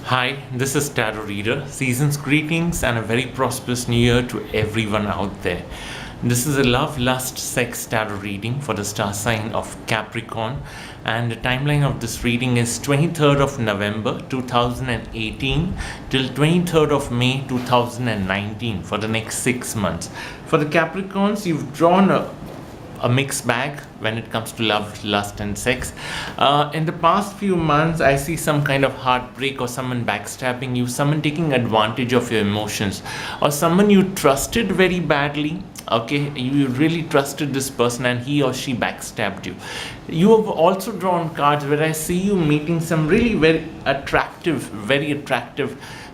Hi, this is Tarot Reader. Season's greetings and a very prosperous new year to everyone out there. This is a love, lust, sex tarot reading for the star sign of Capricorn, and the timeline of this reading is 23rd of November 2018 till 23rd of May 2019 for the next 6 months. For the Capricorns, you've drawn a mixed bag when it comes to love, lust, and sex. In the past few months, I see some kind of heartbreak or someone backstabbing you, someone taking advantage of your emotions, or someone you trusted very badly. Okay, you really trusted this person and he or she backstabbed you. You have also drawn cards where I see you meeting some really very attractive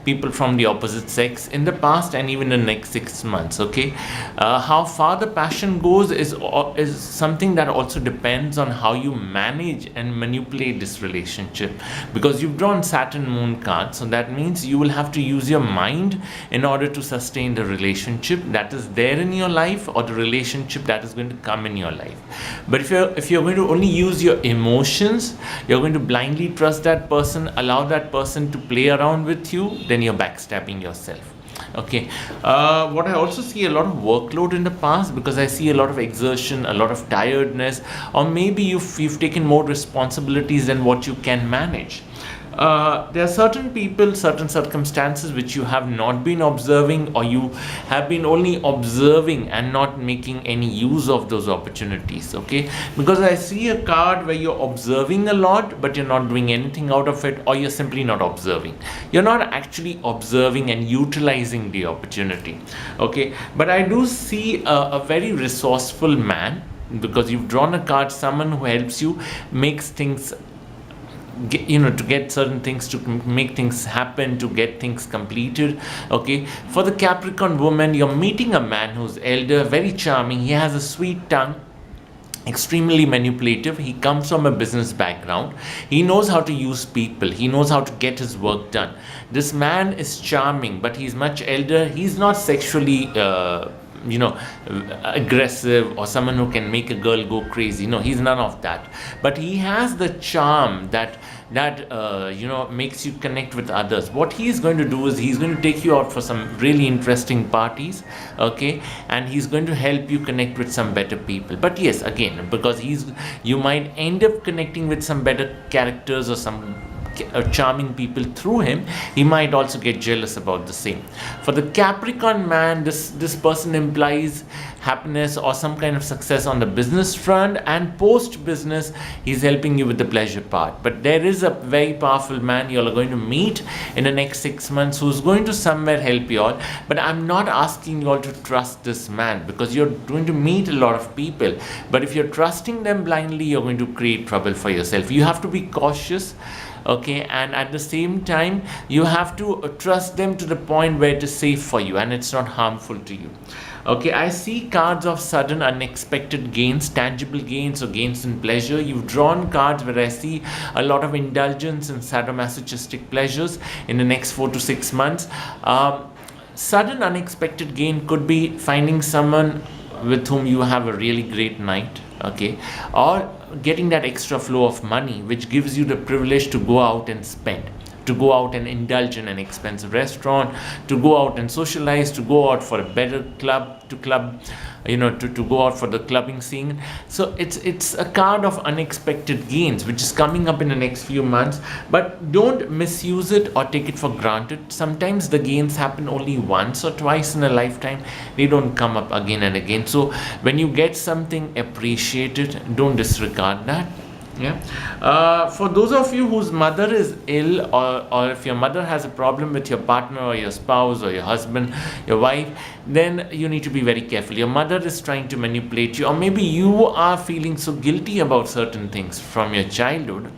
people from the opposite sex in the past and even the next 6 months. Okay, how far the passion goes is something that also depends on how you manage and manipulate this relationship, because you've drawn Saturn moon cards, so that means you will have to use your mind in order to sustain the relationship that is there in your life or the relationship that is going to come in your life. But if you're going to only use your emotions, you're going to blindly trust that person, allow that person to play around with you, then you're backstabbing yourself. Okay, what I also see a lot of workload in the past, because I see a lot of exertion, a lot of tiredness, or maybe you've taken more responsibilities than what you can manage. There are certain people, certain circumstances which you have not been observing, or you have been only observing and not making any use of those opportunities. Okay, because I see a card where you're observing a lot but you're not doing anything out of it, or you're simply not observing. You're not actually observing and utilizing the opportunity. Okay, but I do see a very resourceful man, because you've drawn a card, someone who helps you, makes things, to get certain things, to make things happen, to get things completed. Okay, for the Capricorn woman, you're meeting a man who's elder, very charming, he has a sweet tongue, extremely manipulative. He comes from a business background. He knows how to use people. He knows how to get his work done. This man is charming, but he's much elder. He's not sexually aggressive or someone who can make a girl go crazy. No, he's none of that. But he has the charm that makes you connect with others. What he's going to do is he's going to take you out for some really interesting parties. Okay, and he's going to help you connect with some better people. But yes, again, because you might end up connecting with some better characters or some charming people through him, he might also get jealous about the same. For the Capricorn man, this person implies happiness or some kind of success on the business front, and post business he's helping you with the pleasure part. But there is a very powerful man you're going to meet in the next 6 months who's going to somewhere help you all. But I'm not asking you all to trust this man, because you're going to meet a lot of people, but if you're trusting them blindly, you're going to create trouble for yourself. You have to be cautious. Okay, and at the same time you have to trust them to the point where it is safe for you and it's not harmful to you. Okay, I see cards of sudden unexpected gains, tangible gains or gains in pleasure. You've drawn cards where I see a lot of indulgence in sadomasochistic pleasures in the next 4 to 6 months. Sudden unexpected gain could be finding someone with whom you have a really great night. Okay, or getting that extra flow of money which gives you the privilege to go out and spend, to go out and indulge in an expensive restaurant, to go out and socialize, to go out for a better to go out for the clubbing scene. So it's a card of unexpected gains which is coming up in the next few months, but don't misuse it or take it for granted. Sometimes the gains happen only once or twice in a lifetime. They don't come up again and again. So when you get something, appreciate it. Don't disregard that. Yeah. For those of you whose mother is ill, or if your mother has a problem with your partner or your spouse or your husband, your wife, then you need to be very careful. Your mother is trying to manipulate you, or maybe you are feeling so guilty about certain things from your childhood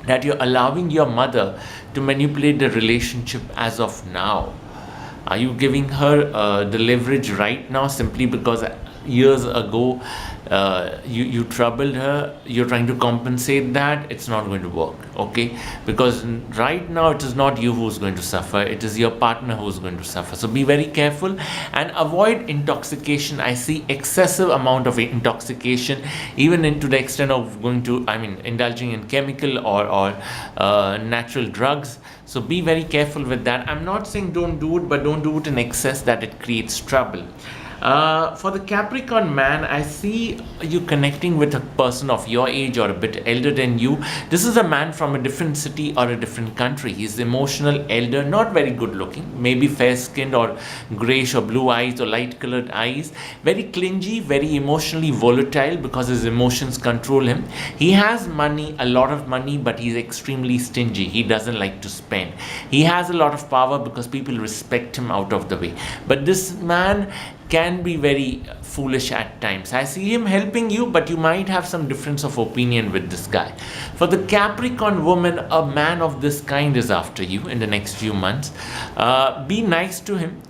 that you're allowing your mother to manipulate the relationship as of now. Are you giving her the leverage right now simply because years ago you troubled her, you're trying to compensate that, it's not going to work, okay? Because right now it is not you who's going to suffer, it is your partner who's going to suffer. So be very careful and avoid intoxication. I see excessive amount of intoxication, even into the extent of going to, indulging in chemical or natural drugs. So be very careful with that. I'm not saying don't do it, but don't do it in excess that it creates trouble. For the Capricorn man, I see you connecting with a person of your age or a bit elder than you. This is a man from a different city or a different country. He's emotional, elder, not very good looking, maybe fair skinned or grayish or blue eyes or light colored eyes. Very clingy, very emotionally volatile because his emotions control him. He has money, a lot of money, but he's extremely stingy. He doesn't like to spend. He has a lot of power because people respect him out of the way. But this man can be very foolish at times. I see him helping you, but you might have some difference of opinion with this guy. For the Capricorn woman, a man of this kind is after you in the next few months. Be nice to him.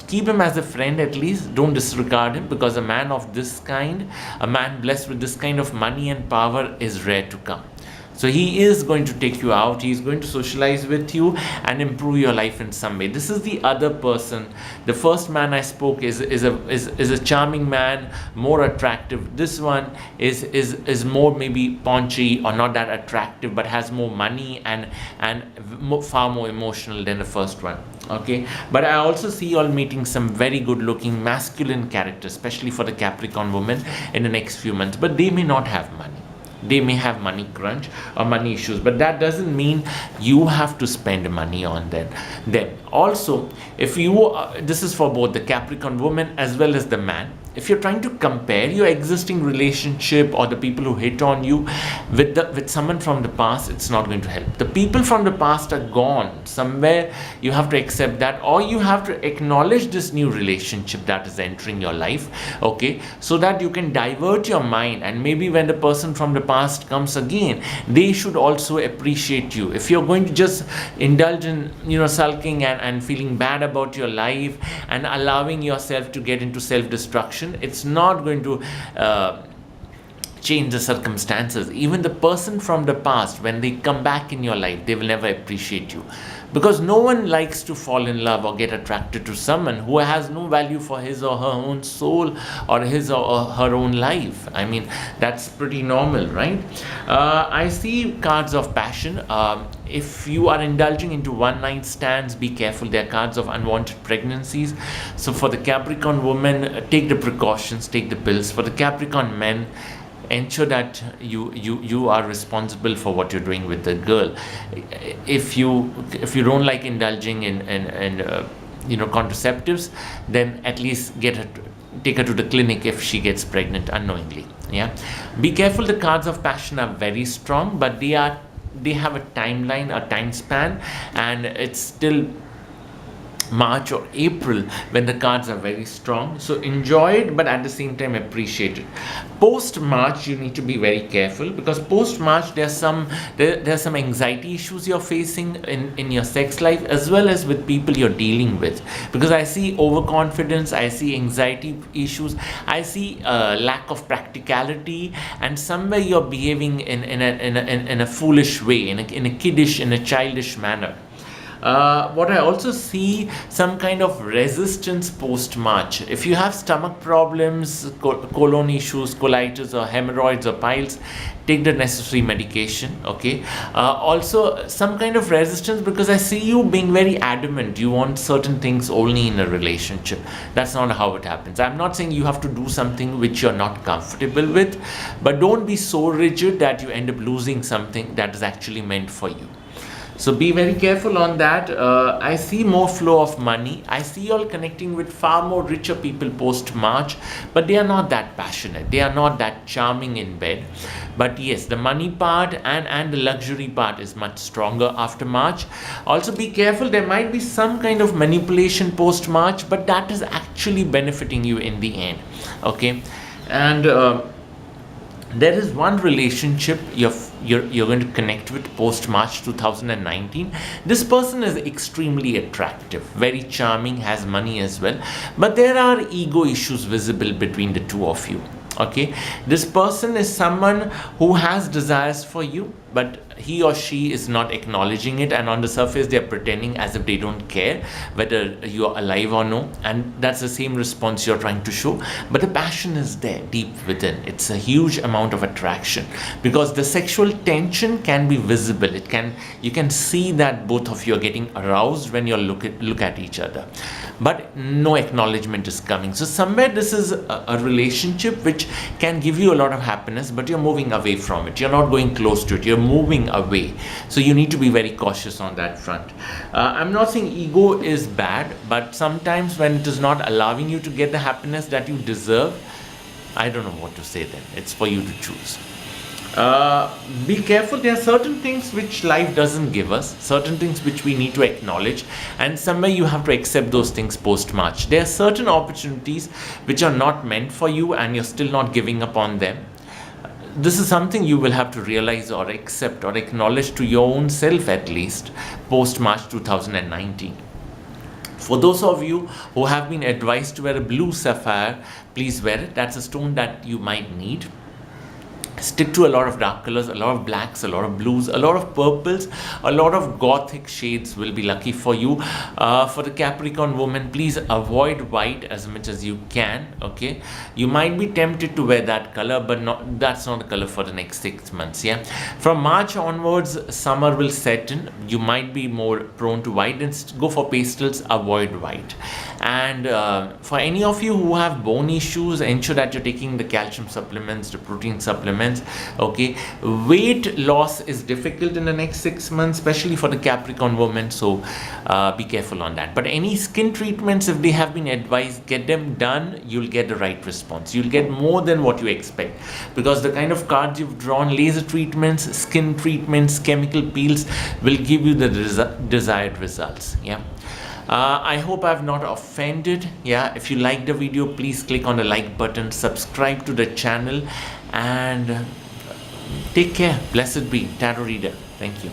Keep him as a friend at least. Don't disregard him, because a man of this kind, a man blessed with this kind of money and power, is rare to come. So he is going to take you out, he is going to socialize with you and improve your life in some way. This is the other person. The first man I spoke is a charming man, more attractive. This one is more maybe paunchy or not that attractive, but has more money and far more emotional than the first one. Okay, but I also see you all meeting some very good looking masculine characters, especially for the Capricorn woman in the next few months, but they may not have money. They may have money crunch or money issues, but that doesn't mean you have to spend money on them. Also, if you this is for both the Capricorn woman as well as the man. If you're trying to compare your existing relationship or the people who hit on you with someone from the past, it's not going to help. The people from the past are gone somewhere. You have to accept that, or you have to acknowledge this new relationship that is entering your life, okay, so that you can divert your mind, and maybe when the person from the past comes again, they should also appreciate you. If you're going to just indulge in sulking and feeling bad about your life and allowing yourself to get into self-destruction, it's not going to change the circumstances. Even the person from the past, when they come back in your life, they will never appreciate you, because no one likes to fall in love or get attracted to someone who has no value for his or her own soul or his or her own life. I mean, that's pretty normal, right? I see cards of passion. If you are indulging into one night stands, be careful. There are cards of unwanted pregnancies. So for the Capricorn woman, take the precautions, take the pills. For the Capricorn men, ensure that you are responsible for what you're doing with the girl. If you don't like indulging in contraceptives, then at least take her to the clinic if she gets pregnant unknowingly. Yeah, be careful. The cards of passion are very strong, but they have a timeline, a time span, and it's still March or April when the cards are very strong. So enjoy it, but at the same time appreciate it. Post March, you need to be very careful, because post March there's some anxiety issues you're facing in your sex life, as well as with people you're dealing with, because I see overconfidence, I see anxiety issues, I see lack of practicality, and somewhere you're behaving in a foolish way, in a kiddish, in a childish manner. What I also see, some kind of resistance post-March. If you have stomach problems, colon issues, colitis or hemorrhoids or piles, take the necessary medication, okay? Also, some kind of resistance, because I see you being very adamant. You want certain things only in a relationship. That's not how it happens. I'm not saying you have to do something which you're not comfortable with, but don't be so rigid that you end up losing something that is actually meant for you. So be very careful on that. I see more flow of money. I see you all connecting with far more richer people post-March, but they are not that passionate. They are not that charming in bed. But yes, the money part and the luxury part is much stronger after March. Also be careful. There might be some kind of manipulation post-March, but that is actually benefiting you in the end. Okay. And there is one relationship you're going to connect with post March 2019. This person is extremely attractive, very charming, has money as well, but there are ego issues visible between the two of you. Okay, this person is someone who has desires for you, but he or she is not acknowledging it, and on the surface they are pretending as if they don't care whether you are alive or no, and that's the same response you're trying to show. But the passion is there deep within. It's a huge amount of attraction, because the sexual tension can be visible. You can see that both of you are getting aroused when you look at each other, but no acknowledgement is coming. So somewhere this is a relationship which can give you a lot of happiness, but you're moving away from it. You're not going close to it. You're moving away. So you need to be very cautious on that front. I'm not saying ego is bad, but sometimes when it is not allowing you to get the happiness that you deserve, I don't know what to say then. It's for you to choose. Be careful. There are certain things which life doesn't give us, certain things which we need to acknowledge, and somewhere you have to accept those things post March. There are certain opportunities which are not meant for you, and you're still not giving up on them. This is something you will have to realize or accept or acknowledge to your own self, at least post March 2019. For those of you who have been advised to wear a blue sapphire, please wear it. That's a stone that you might need. Stick to a lot of dark colors, a lot of blacks, a lot of blues, a lot of purples, a lot of gothic shades will be lucky for you. For the Capricorn woman, please avoid white as much as you can. Okay, you might be tempted to wear that color, but that's not the color for the next 6 months. Yeah, from March onwards, summer will set in. You might be more prone to white, and go for pastels, avoid white. And for any of you who have bone issues, ensure that you're taking the calcium supplements, the protein supplements. Okay, weight loss is difficult in the next 6 months, especially for the Capricorn woman, so be careful on that. But any skin treatments, if they have been advised, get them done. You'll get the right response. You'll get more than what you expect, because the kind of cards you've drawn, laser treatments, skin treatments, chemical peels, will give you the desired results. Yeah, I hope I've not offended. Yeah, if you liked the video, please click on the like button, subscribe to the channel, and take care. Blessed be Tarot Reader. Thank you.